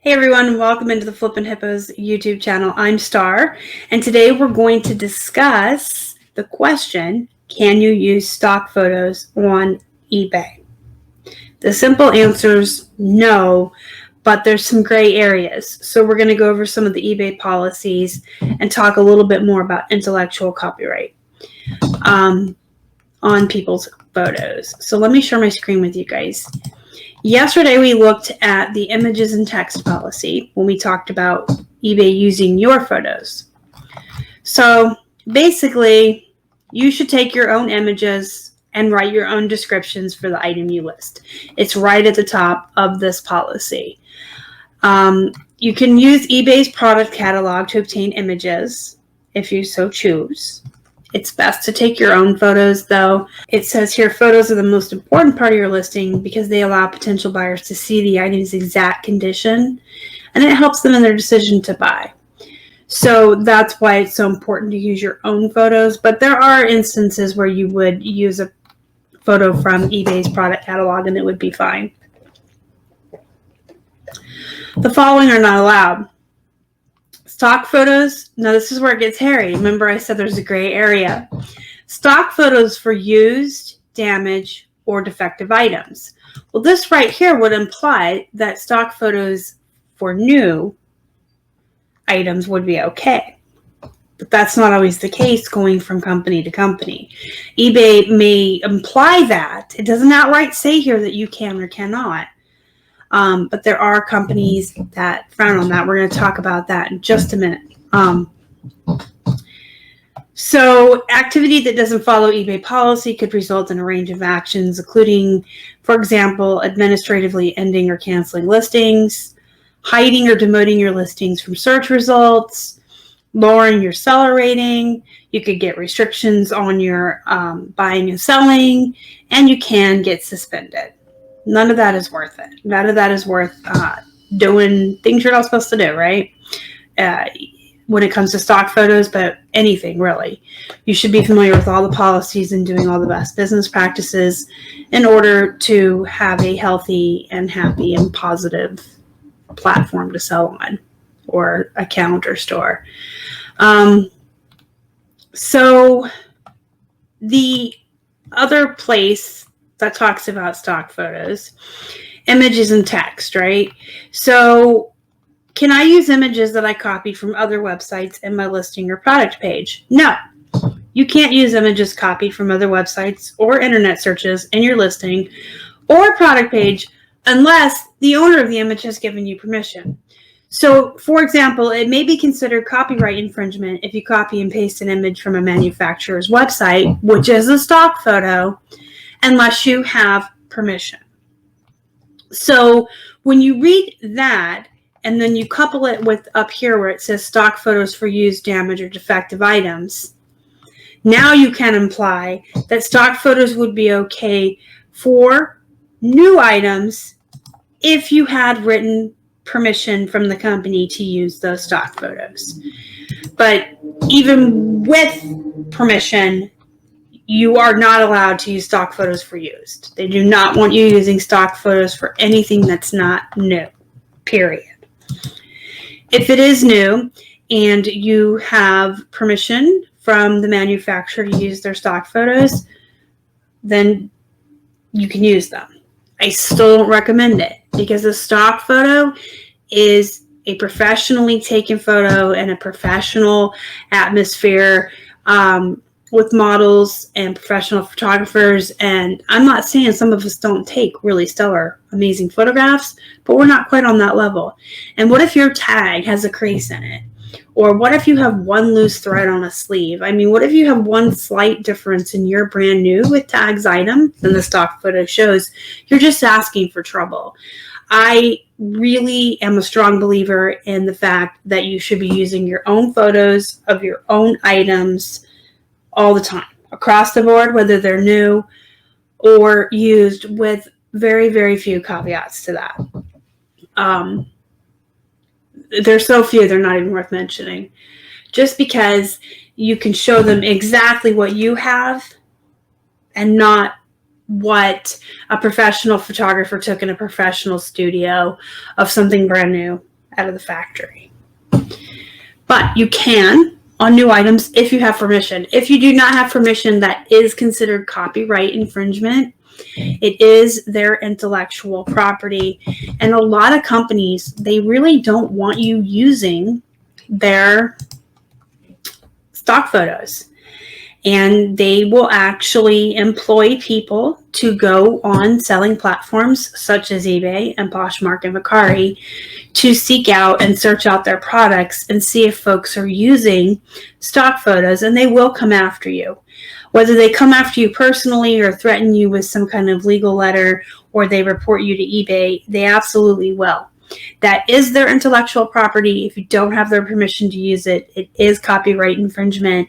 Hey everyone, welcome into the Flippin' Hippos YouTube channel. I'm Star, and today we're going to discuss the question, can you use stock photos on eBay? The simple answer is no, but there's some gray areas. So we're going to go over some of the eBay policies and talk a little bit more about intellectual copyright on people's photos. So let me share my screen with you guys. Yesterday, we looked at the images and text policy when we talked about eBay using your photos. So basically, you should take your own images and write your own descriptions for the item you list. It's right at the top of this policy. You can use eBay's product catalog to obtain images if you so choose. It's best to take your own photos, though. It says here, photos are the most important part of your listing because they allow potential buyers to see the item's exact condition, and it helps them in their decision to buy. So that's why it's so important to use your own photos, but there are instances where you would use a photo from eBay's product catalog and it would be fine. The following are not allowed. Stock photos, now this is where it gets hairy. Remember I said there's a gray area. Stock photos for used, damaged, or defective items. Well, this right here would imply that stock photos for new items would be okay. But that's not always the case going from company to company. eBay may imply that. It doesn't outright say here that you can or cannot. But there are companies that frown on that. We're going to talk about that in just a minute. So activity that doesn't follow eBay policy could result in a range of actions, including, for example, administratively ending or canceling listings, hiding or demoting your listings from search results, lowering your seller rating. You could get restrictions on your buying and selling, and you can get suspended. None of that is worth it. None of that is worth doing things you're not supposed to do, right? When it comes to stock photos, but anything really. You should be familiar with all the policies and doing all the best business practices in order to have a healthy and happy and positive platform to sell on, or account or store. So the other place that talks about stock photos, images and text, right? So can I use images that I copied from other websites in my listing or product page? No, you can't use images copied from other websites or internet searches in your listing or product page unless the owner of the image has given you permission. So, for example, it may be considered copyright infringement if you copy and paste an image from a manufacturer's website, which is a stock photo, unless you have permission. So when you read that and then you couple it with up here where it says stock photos for used, damaged, or defective items, now you can imply that stock photos would be okay for new items if you had written permission from the company to use those stock photos. But even with permission, you are not allowed to use stock photos for used. They do not want you using stock photos for anything that's not new, period. If it is new and you have permission from the manufacturer to use their stock photos, then you can use them. I still don't recommend it because a stock photo is a professionally taken photo in a professional atmosphere, with models and professional photographers. And I'm not saying some of us don't take really stellar, amazing photographs, but we're not quite on that level. And what if your tag has a crease in it? Or what if you have one loose thread on a sleeve? I mean, what if you have one slight difference in your brand new with tags item than the stock photo shows? You're just asking for trouble. I really am a strong believer in the fact that you should be using your own photos of your own items all the time, across the board, whether they're new or used, with very, very few caveats to that. There's so few, they're not even worth mentioning. Just because you can show them exactly what you have and not what a professional photographer took in a professional studio of something brand new. out of the factory. But you can on new items if you have permission. If you do not have permission, that is considered copyright infringement. It is their intellectual property. And a lot of companies, they really don't want you using their stock photos. And they will actually employ people to go on selling platforms such as eBay and Poshmark and Mercari to seek out and search out their products and see if folks are using stock photos, and they will come after you. Whether they come after you personally or threaten you with some kind of legal letter or they report you to eBay, they absolutely will. That is their intellectual property. If you don't have their permission to use it, it is copyright infringement.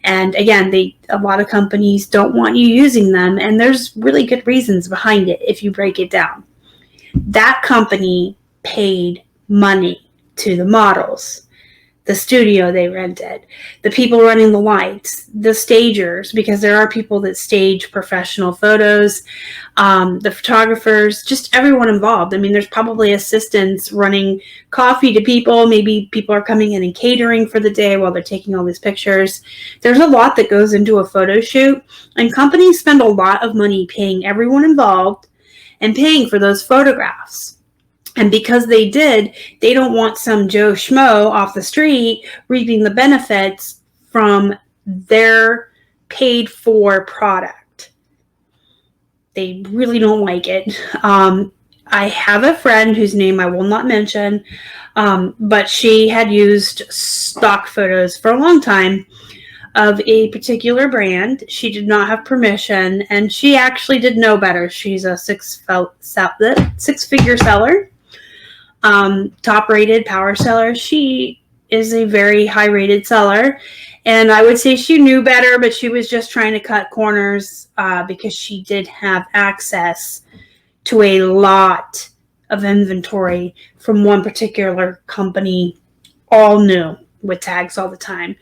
And again, a lot of companies don't want you using them, and there's really good reasons behind it if you break it down. That company paid money to the models, the studio they rented, the people running the lights, the stagers, because there are people that stage professional photos, the photographers, just everyone involved. I mean, there's probably assistants running coffee to people. Maybe people are coming in and catering for the day while they're taking all these pictures. There's a lot that goes into a photo shoot, and companies spend a lot of money paying everyone involved and paying for those photographs. And because they don't want some Joe Schmo off the street reaping the benefits from their paid for product. They really don't like it. I have a friend whose name I will not mention, but she had used stock photos for a long time of a particular brand. She did not have permission, and she actually did know better. She's a six-figure seller. Top-rated power seller. She is a very high-rated seller, and I would say she knew better, but she was just trying to cut corners because she did have access to a lot of inventory from one particular company, all new, with tags all the time.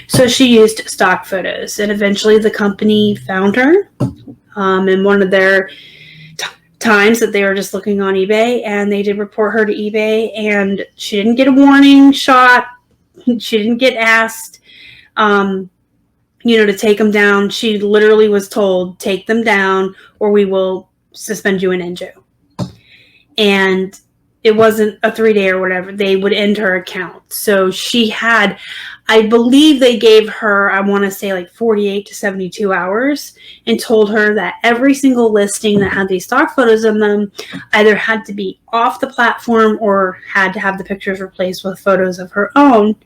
So she used stock photos, and eventually the company found her in one of their times that they were just looking on eBay, and they did report her to eBay, and she didn't get a warning shot. She didn't get asked, to take them down. She literally was told, take them down or we will suspend you and end you. And it wasn't a 3-day or whatever. They would end her account. So she had, I believe they gave her, I want to say like 48 to 72 hours and told her that every single listing that had these stock photos in them either had to be off the platform or had to have the pictures replaced with photos of her own.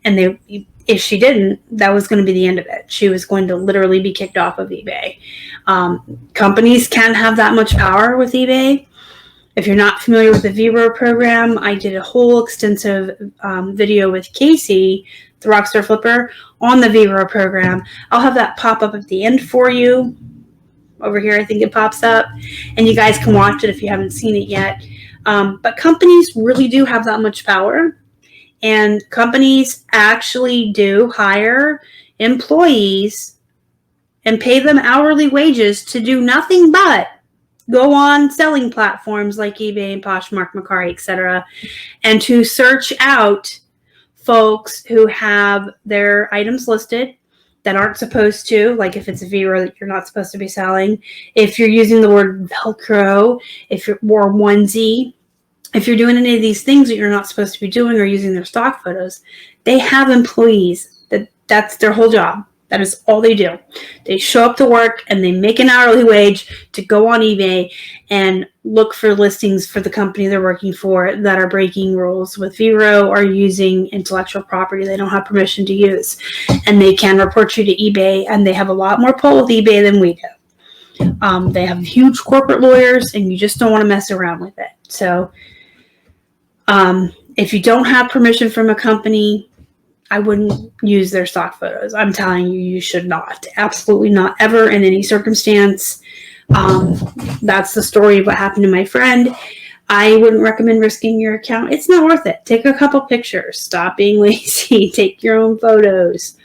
And if she didn't, that was going to be the end of it. She was going to literally be kicked off of eBay. Companies can have that much power with eBay. If you're not familiar with the Vero program, I did a whole extensive video with Casey, the Rockstar Flipper, on the Vero program. I'll have that pop up at the end for you. Over here, I think it pops up. And you guys can watch it if you haven't seen it yet. But companies really do have that much power. And companies actually do hire employees and pay them hourly wages to do nothing but go on selling platforms like eBay and Poshmark, Mercari, etc., and to search out folks who have their items listed that aren't supposed to, like if it's a Vero that you're not supposed to be selling, if you're using the word Velcro, if you're or onesie, if you're doing any of these things that you're not supposed to be doing or using their stock photos, they have employees. That's their whole job. That is all they do. They show up to work and they make an hourly wage to go on eBay and look for listings for the company they're working for that are breaking rules with Vero or using intellectual property they don't have permission to use. And they can report you to eBay, and they have a lot more pull with eBay than we do. They have huge corporate lawyers, and you just don't want to mess around with it. So if you don't have permission from a company, I wouldn't use their stock photos. I'm telling you, you should not. Absolutely not, ever, in any circumstance. That's the story of what happened to my friend. I wouldn't recommend risking your account. It's not worth it. Take a couple pictures. Stop being lazy. Take your own photos.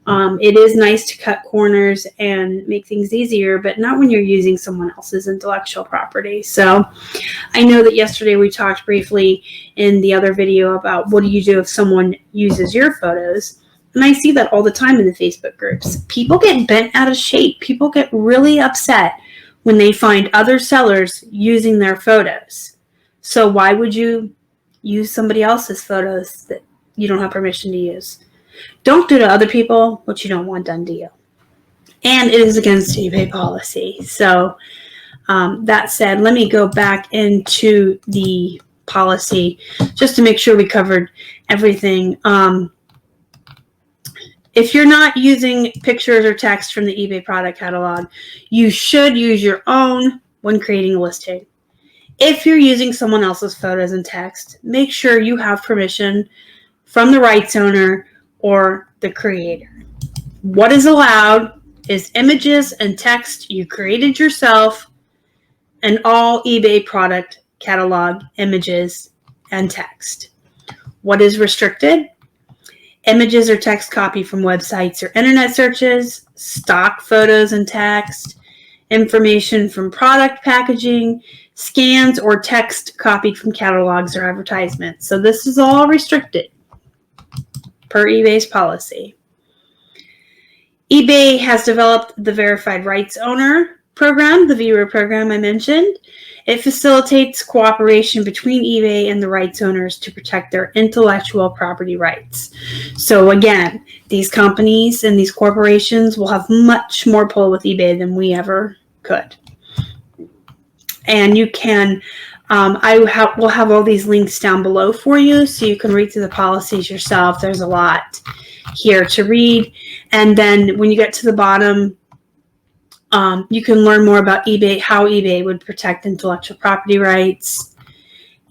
It is nice to cut corners and make things easier, but not when you're using someone else's intellectual property. So I know that yesterday we talked briefly in the other video about what do you do if someone uses your photos. And I see that all the time in the Facebook groups. People get bent out of shape. People get really upset when they find other sellers using their photos. So why would you use somebody else's photos that you don't have permission to use? Don't do to other people what you don't want done to you. And it is against eBay policy. So that said, let me go back into the policy just to make sure we covered everything. If you're not using pictures or text from the eBay product catalog, you should use your own when creating a listing. If you're using someone else's photos and text, make sure you have permission from the rights owner or the creator. What is allowed is images and text you created yourself and all eBay product catalog images and text. What is restricted? Images or text copied from websites or internet searches, stock photos and text, information from product packaging, scans or text copied from catalogs or advertisements. So this is all restricted per eBay's policy. eBay has developed the Verified Rights Owner program, the viewer program I mentioned. It facilitates cooperation between eBay and the rights owners to protect their intellectual property rights. So again, these companies and these corporations will have much more pull with eBay than we ever could. And you can, we'll have all these links down below for you so you can read through the policies yourself. There's a lot here to read. And then when you get to the bottom, you can learn more about eBay, how eBay would protect intellectual property rights.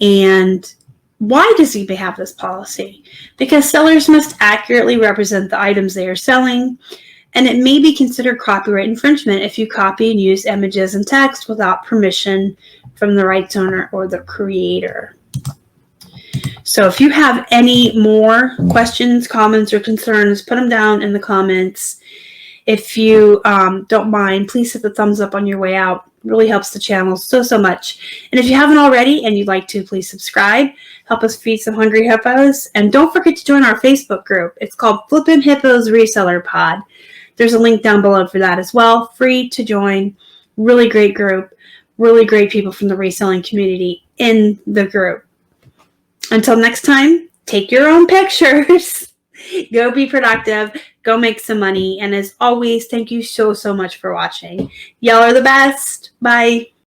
And why does eBay have this policy? Because sellers must accurately represent the items they are selling, and it may be considered copyright infringement if you copy and use images and text without permission from the rights owner or the creator. So if you have any more questions, comments, or concerns, put them down in the comments. If you don't mind, please hit the thumbs up on your way out. It really helps the channel so much. And if you haven't already and you'd like to, please subscribe. Help us feed some hungry hippos. And don't forget to join our Facebook group. It's called Flippin Hippos Reseller Pod. There's a link down below for that as well. Free to join. Really great group. Really great people from the reselling community in the group. Until next time, take your own pictures. Go be productive. Go make some money. And as always, thank you so much for watching. Y'all are the best. Bye.